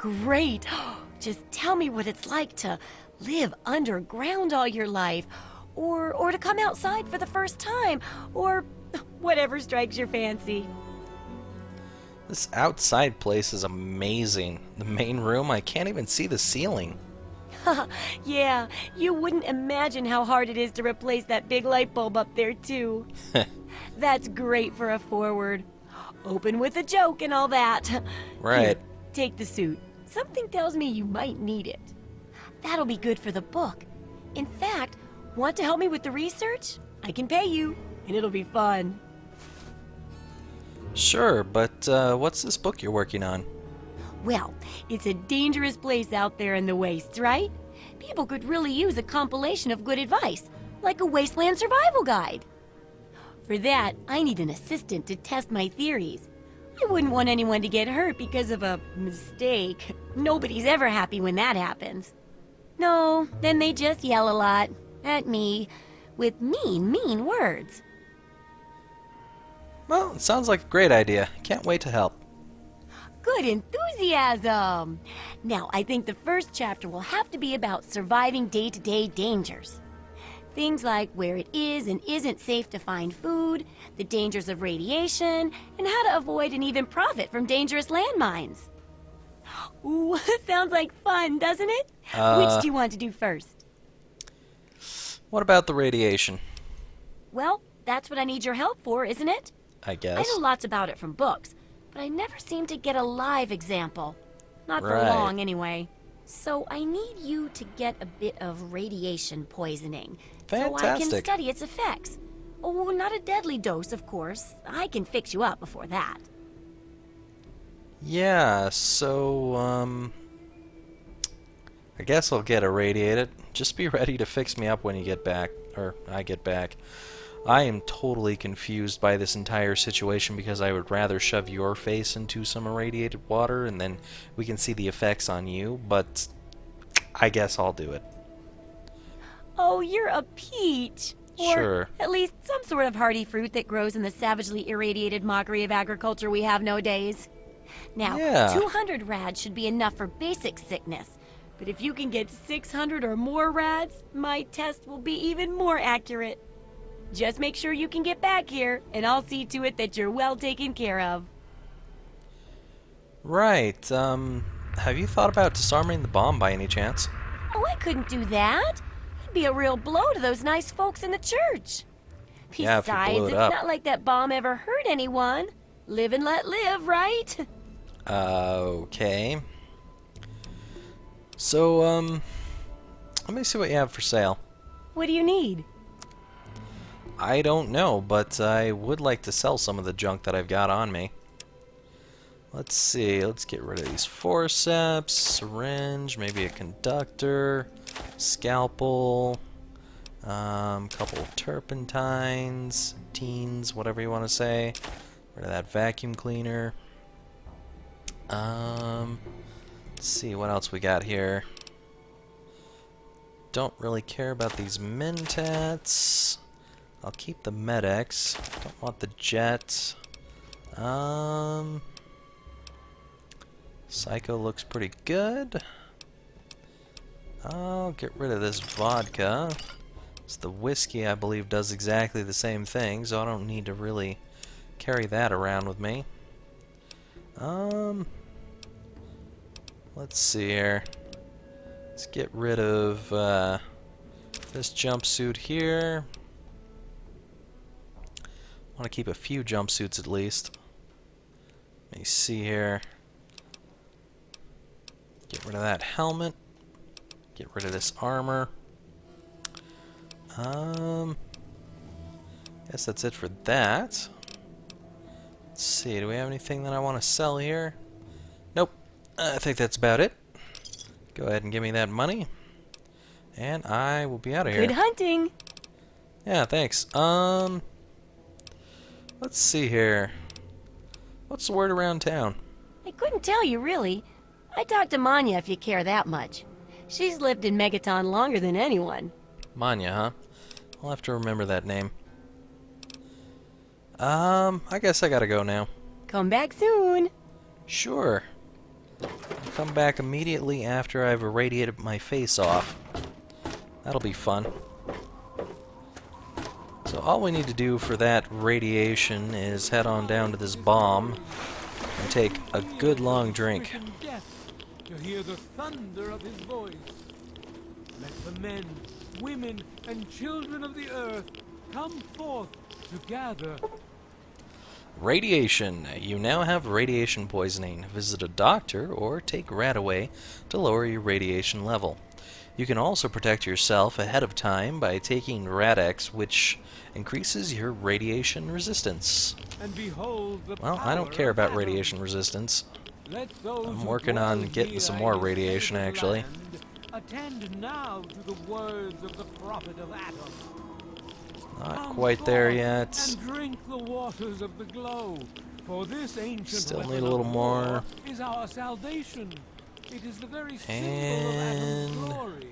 great. Just tell me what it's like to live underground all your life, or to come outside for the first time, or whatever strikes your fancy. This outside place is amazing. The main room, I can't even see the ceiling. Yeah, you wouldn't imagine how hard it is to replace that big light bulb up there, too. That's great for a forward. Open with a joke and all that. Here, Right. take the suit. Something tells me you might need it. That'll be good for the book. In fact, want to help me with the research? I can pay you, and it'll be fun. Sure, but what's this book you're working on? Well, it's a dangerous place out there in the wastes, right? People could really use a compilation of good advice, like a wasteland survival guide. For that, I need an assistant to test my theories. I wouldn't want anyone to get hurt because of a mistake. Nobody's ever happy when that happens. No, then they just yell a lot at me with mean words. Well, it sounds like a great idea. Can't wait to help. Good enthusiasm! Now, I think the first chapter will have to be about surviving day-to-day dangers. Things like where it is and isn't safe to find food, the dangers of radiation, and how to avoid and even profit from dangerous landmines. Ooh, sounds like fun, doesn't it? Which do you want to do first? What about the radiation? Well, that's what I need your help for, isn't it? I I guess. know lots about it from books, but I never seem to get a live example. Not for Right. long, anyway. So I need you to get a bit of radiation poisoning, so I can Fantastic. study its effects. Oh, not a deadly dose, of course. I can fix you up before that. Yeah, so, I guess I'll get irradiated. Just be ready to fix me up when you get back, or I get back. I am totally confused by this entire situation because I would rather shove your face into some irradiated water and then we can see the effects on you, but I guess I'll do it. Oh, you're a peach. Or Sure. at least some sort of hardy fruit that grows in the savagely irradiated mockery of agriculture we have nowadays. Now, Yeah. 200 rads should be enough for basic sickness. But if you can get 600 or more rads, my test will be even more accurate. Just make sure you can get back here, and I'll see to it that you're well taken care of. Right, have you thought about disarming the bomb by any chance? Oh, I couldn't do that. It'd be a real blow to those nice folks in the church. Yeah, if you Besides, blew it it's up. not like that bomb ever hurt anyone. Live and let live, right? Okay. So, let me see what you have for sale. What do you need? I don't know, but I would like to sell some of the junk that I've got on me. Let's see, let's get rid of these forceps, syringe, maybe a conductor, scalpel, couple of turpentines, teens, whatever you want to say. Rid of that vacuum cleaner. Let's see what else we got here. Don't really care about these mentats. I'll keep the Med-X. Don't want the jet. Psycho looks pretty good. I'll get rid of this vodka. It's the whiskey, I believe, does exactly the same thing, so I don't need to really carry that around with me. Let's see here. Let's get rid of this jumpsuit here. Want to keep a few jumpsuits at least. Let me see here. Get rid of that helmet. Get rid of this armor. Guess that's it for that. Let's see, do we have anything that I want to sell here? Nope. I think that's about it. Go ahead and give me that money. And I will be out of here. Good hunting. Yeah, thanks. Let's see here. What's the word around town? I couldn't tell you, really. I talked to Manya if you care that much. She's lived in Megaton longer than anyone. Manya, huh? I'll have to remember that name. I guess I gotta go now. Come back soon. Sure. I'll come back immediately after I've irradiated my face off. That'll be fun. So all we need to do for that radiation is head on down to this bomb and take a good long drink. To hear the thunder of his voice. Let the men, women, and children of the earth come forth to gather. Radiation. You now have radiation poisoning. Visit a doctor or take Radaway to lower your radiation level. You can also protect yourself ahead of time by taking Rad-X, which increases your radiation resistance. And behold the Well, I don't power care of about Adam. radiation resistance. Let those I'm who working on dwell getting here some more in this radiation, favored actually. land, attend now to the words of the prophet of Adam. Not Come quite there forth yet. And drink the waters of the glow, for this ancient Still weapon need a of little war more. is our salvation. It is the very symbol And of Adam's glory.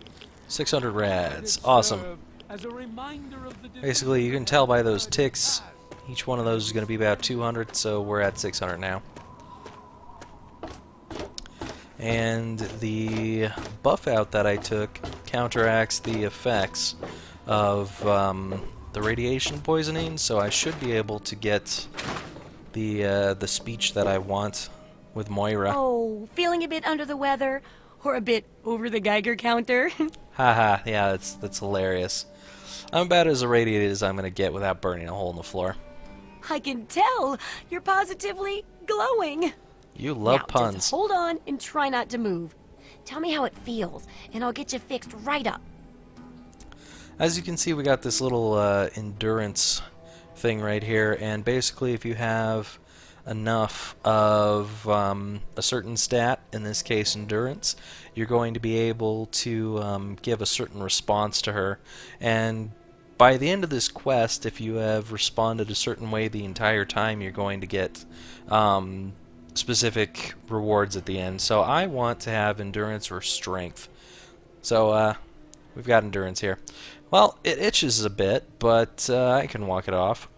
600 Let rads. it Awesome. serve as a reminder of the Basically, you can divisions tell by that those occurred in ticks. the past. Each one of those is going to be about 200, so we're at 600 now. And the buff out that I took counteracts the effects of the radiation poisoning, so I should be able to get the speech that I want with Moira. Oh, feeling a bit under the weather? Or a bit over the Geiger counter? Haha, yeah, that's hilarious. I'm about as irradiated as I'm going to get without burning a hole in the floor. I can tell! You're positively glowing! You love now, puns. just hold on and try not to move. Tell me how it feels, and I'll get you fixed right up. As you can see, we got this little endurance thing right here, and basically if you have enough of a certain stat, in this case endurance, you're going to be able to give a certain response to her. And by the end of this quest, if you have responded a certain way the entire time, you're going to get specific rewards at the end. So I want to have endurance or strength. So we've got endurance here. Well, it itches a bit, but I can walk it off.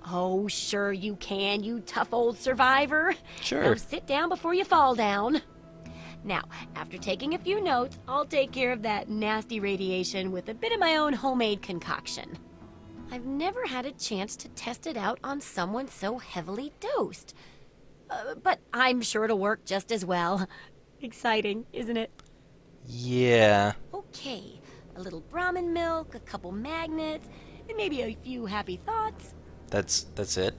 Oh, sure you can, you tough old survivor. Sure. Now sit down before you fall down. Now, after taking a few notes, I'll take care of that nasty radiation with a bit of my own homemade concoction. I've never had a chance to test it out on someone so heavily dosed. But I'm sure it'll work just as well. Exciting, isn't it? Yeah. Okay, a little Brahmin milk, a couple magnets, and maybe a few happy thoughts. That's it.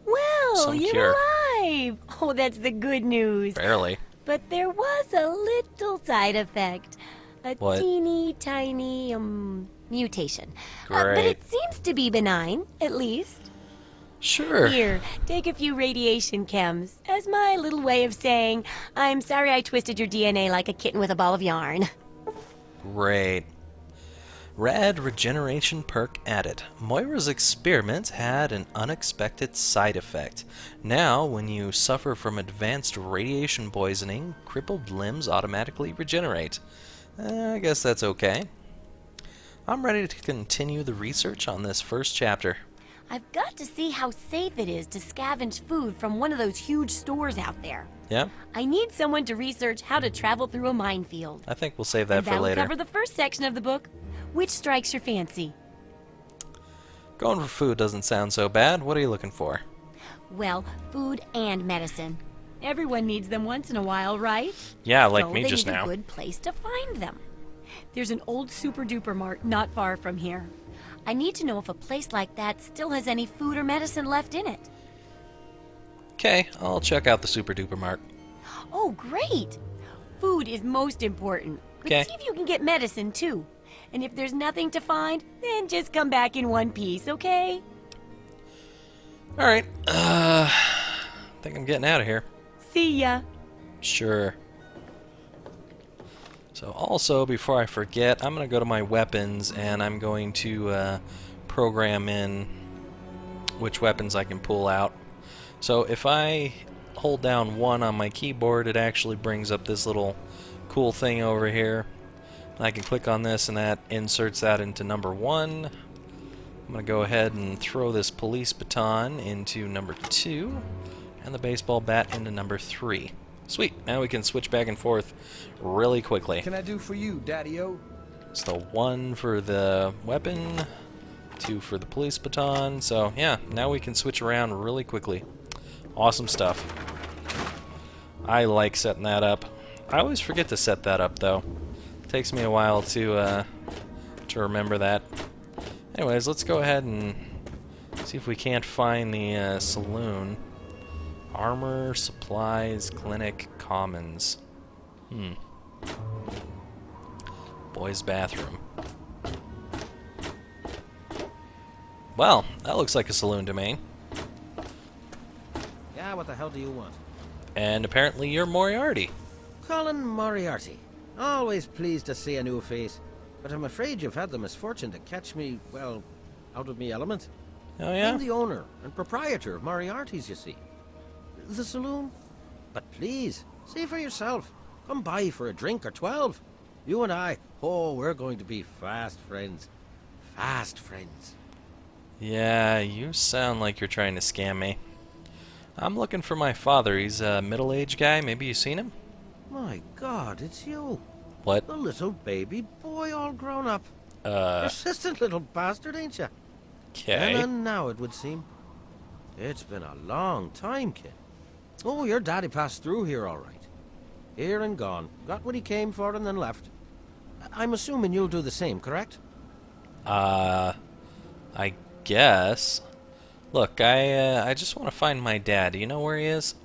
Well, Some you're cure. alive! Oh, that's the good news. Barely. But there was a little side effect. A What? teeny tiny, mutation. But Great. it seems to be benign, at least. Sure. Here, take a few radiation chems as my little way of saying, I'm sorry I twisted your DNA like a kitten with a ball of yarn. Great. Rad regeneration perk added. Moira's experiment had an unexpected side effect. Now, when you suffer from advanced radiation poisoning, crippled limbs automatically regenerate. I guess that's okay. I'm ready to continue the research on this first chapter. I've got to see how safe it is to scavenge food from one of those huge stores out there. Yeah? I need someone to research how to travel through a minefield. I think we'll save that And for that'll later. cover the first section of the book. Which strikes your fancy? Going for food doesn't sound so bad. What are you looking for? Well, food and medicine. Everyone needs them once in a while, right? Yeah, like So me they just need now. a good place to find them. There's an old Super Duper Mart not far from here. I need to know if a place like that still has any food or medicine left in it. Okay, I'll check out the Super Duper Mart. Oh, great! Food is most important. But 'Kay. see if you can get medicine, too. And if there's nothing to find, then just come back in one piece, okay? Alright, I think I'm getting out of here. See ya. Sure. So also, before I forget, I'm going to go to my weapons and I'm going to program in which weapons I can pull out. So if I hold down 1 on my keyboard, it actually brings up this little cool thing over here. I can click on this and that inserts that into number 1. I'm going to go ahead and throw this police baton into number 2 and the baseball bat into number 3. Sweet. Now we can switch back and forth really quickly. Can I do for you, Daddy-O? So 1 for the weapon, 2 for the police baton. So yeah, now we can switch around really quickly. Awesome stuff. I like setting that up. I always forget to set that up though. It takes me a while to remember that. Anyways, let's go ahead and see if we can't find the saloon. Armor, supplies, clinic, commons. Boys' bathroom. Well, that looks like a saloon to me. Yeah, what the hell do you want? And apparently you're Moriarty. Colin Moriarty. Always pleased to see a new face. But I'm afraid you've had the misfortune to catch me, well, out of me element. Oh yeah? I'm the owner and proprietor of Moriarty's, you see. The saloon? But please, see for yourself. Come by for a drink or 12. You and I, oh, we're going to be fast friends. Fast friends. Yeah, you sound like you're trying to scam me. I'm looking for my father. He's a middle-aged guy. Maybe you've seen him? My God, it's you. What? The little baby boy all grown up. Persistent little bastard, ain't you? Okay. And now it would seem. It's been a long time, kid. Oh, your daddy passed through here all right. Here and gone. Got what he came for and then left. I'm assuming you'll do the same, correct? I guess. Look, I just want to find my dad. Do you know where he is?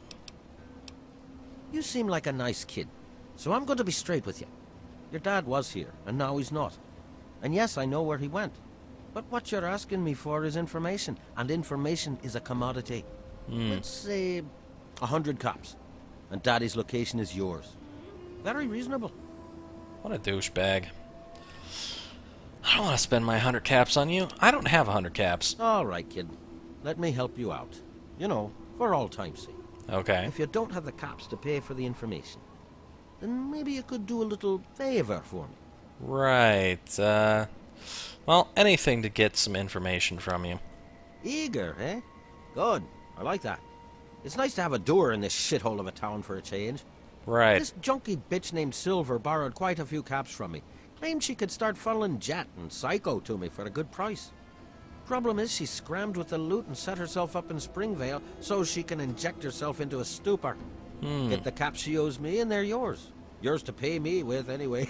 You seem like a nice kid. So I'm going to be straight with you. Your dad was here, and now he's not. And yes, I know where he went. But what you're asking me for is information, and information is a commodity. Let's say 100 cops, and Daddy's location is yours. Very reasonable. What a douchebag. I don't want to spend my 100 caps on you. I don't have 100 caps. All right, kid. Let me help you out. You know, for all time's sake. Okay. If you don't have the cops to pay for the information, then maybe you could do a little favor for me. Right. Well, anything to get some information from you. Eager, eh? Good. I like that. It's nice to have a doer in this shithole of a town for a change. Right. This junky bitch named Silver borrowed quite a few caps from me. Claimed she could start funneling Jet and Psycho to me for a good price. Problem is, she scrammed with the loot and set herself up in Springvale so she can inject herself into a stupor. Get the caps she owes me, and they're yours. Yours to pay me with, anyway.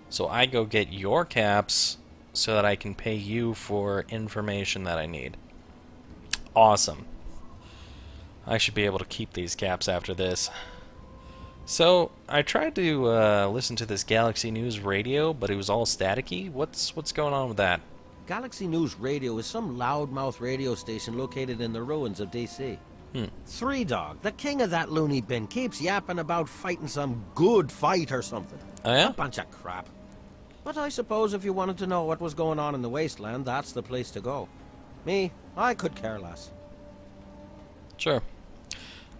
So I go get your caps so that I can pay you for information that I need. Awesome. I should be able to keep these caps after this. So, I tried to listen to this Galaxy News radio, but it was all staticky. What's going on with that? Galaxy News Radio is some loudmouth radio station located in the ruins of DC. Three Dog, the king of that loony bin, keeps yapping about fighting some good fight or something. Oh yeah? A bunch of crap. But I suppose if you wanted to know what was going on in the wasteland, that's the place to go. Me, I could care less. Sure.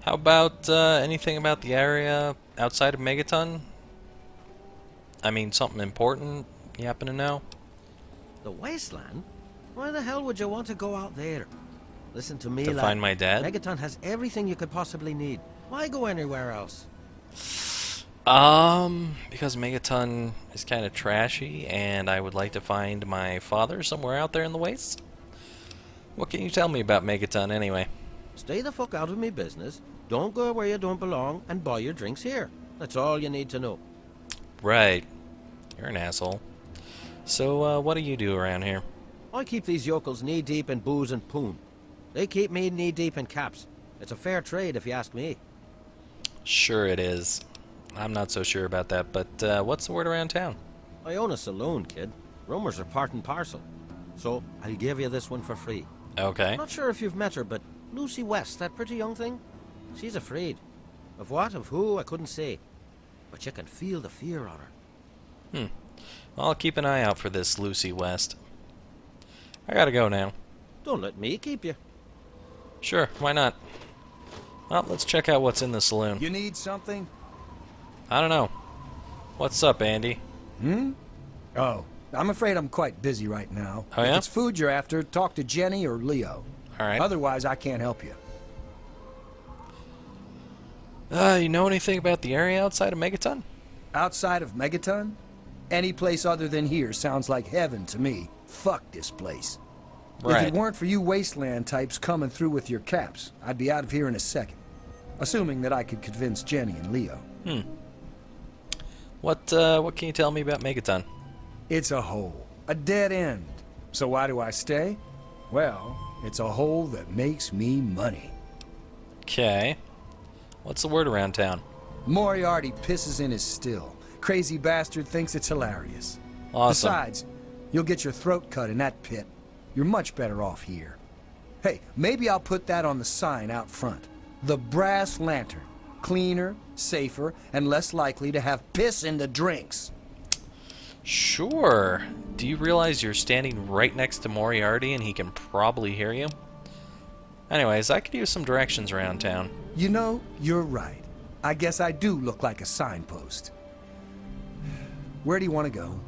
How about anything about the area outside of Megaton? I mean, something important you happen to know? The wasteland? Why the hell would you want to go out there? Listen to me, To lad. find my dad? Megaton has everything you could possibly need. Why go anywhere else? Because Megaton is kind of trashy, and I would like to find my father somewhere out there in the wastes. What can you tell me about Megaton, anyway? Stay the fuck out of me business. Don't go where you don't belong, and buy your drinks here. That's all you need to know. Right. You're an asshole. So, what do you do around here? I keep these yokels knee-deep in booze and poon. They keep me knee-deep in caps. It's a fair trade, if you ask me. Sure it is. I'm not so sure about that, but what's the word around town? I own a saloon, kid. Rumors are part and parcel. So, I'll give you this one for free. Okay. Not sure if you've met her, but Lucy West, that pretty young thing, she's afraid. Of what, of who, I couldn't say. But you can feel the fear on her. I'll keep an eye out for this Lucy West. I gotta go now. Don't let me keep you. Sure, why not? Well, let's check out what's in the saloon. You need something? I don't know. What's up, Andy? Oh, I'm afraid I'm quite busy right now. Oh, yeah? If it's food you're after, talk to Jenny or Leo. Alright. Otherwise, I can't help you. You know anything about the area outside of Megaton? Outside of Megaton? Any place other than here sounds like heaven to me. Fuck this place. If Right. it weren't for you wasteland types coming through with your caps, I'd be out of here in a second. Assuming that I could convince Jenny and Leo. What can you tell me about Megaton? It's a hole. A dead end. So why do I stay? Well, it's a hole that makes me money. Okay. What's the word around town? Moriarty pisses in his still. Crazy bastard thinks it's hilarious. Awesome. Besides, you'll get your throat cut in that pit. You're much better off here. Hey, maybe I'll put that on the sign out front. The Brass Lantern. Cleaner, safer, and less likely to have piss in the drinks. Sure. Do you realize you're standing right next to Moriarty and he can probably hear you? Anyways, I could use some directions around town. You know, you're right. I guess I do look like a signpost. Where do you want to go?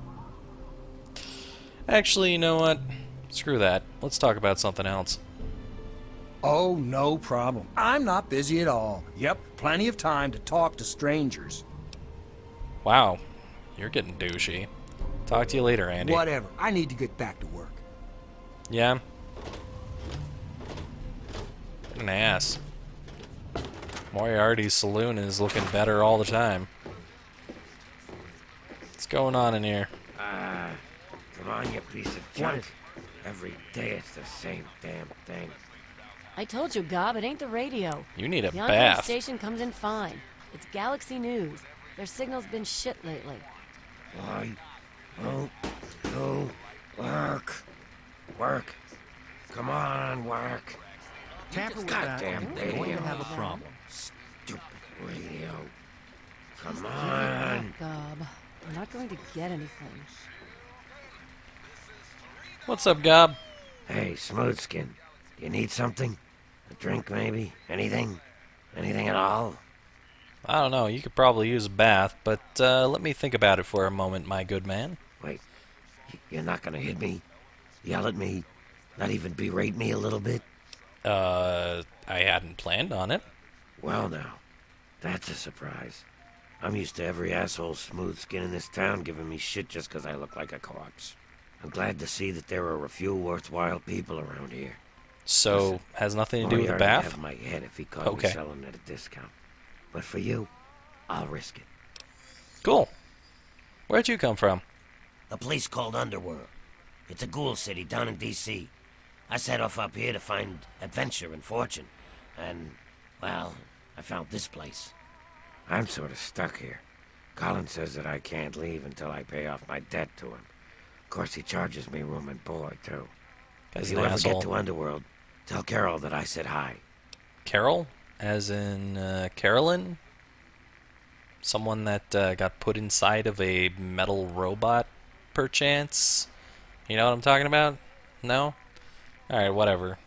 Actually, you know what? Screw that. Let's talk about something else. Oh, no problem. I'm not busy at all. Yep, plenty of time to talk to strangers. Wow. You're getting douchey. Talk to you later, Andy. Whatever. I need to get back to work. Yeah? What an ass. Moriarty's saloon is looking better all the time. What's going on in here? Come on, you piece of junk. Every day it's the same damn thing. I told you, Gob, it ain't the radio. You need a The Enclave bath. station comes in fine. It's Galaxy News. Their signal's been shit lately. Why won't you work? Work. Come on, work. Tamper with that, Goddamn and you're going to radio. have a problem. Stupid radio. Come Just give it on. up, Gob. I'm not going to get anything. What's up, Gob? Hey, Smoothskin. You need something? A drink, maybe? Anything? Anything at all? I don't know. You could probably use a bath, but let me think about it for a moment, my good man. Wait. You're not gonna hit me? Yell at me? Not even berate me a little bit? I hadn't planned on it. Well, now. That's a surprise. I'm used to every asshole smooth skin in this town giving me shit just 'cause I look like a corpse. I'm glad to see that there are a few worthwhile people around here. So, has nothing to do with the Moriarty'd bath? have my head if he caught Okay. me selling at a discount. But for you, I'll risk it. Cool. Where'd you come from? A place called Underworld. It's a ghoul city down in D.C. I set off up here to find adventure and fortune. And, well, I found this place. I'm sort of stuck here. Colin says that I can't leave until I pay off my debt to him. Of course, he charges me room and board, too. As If you an ever asshole. get to Underworld, tell Carol that I said hi. Carol? As in, Carolyn? Someone that got put inside of a metal robot, perchance? You know what I'm talking about? No? Alright, whatever.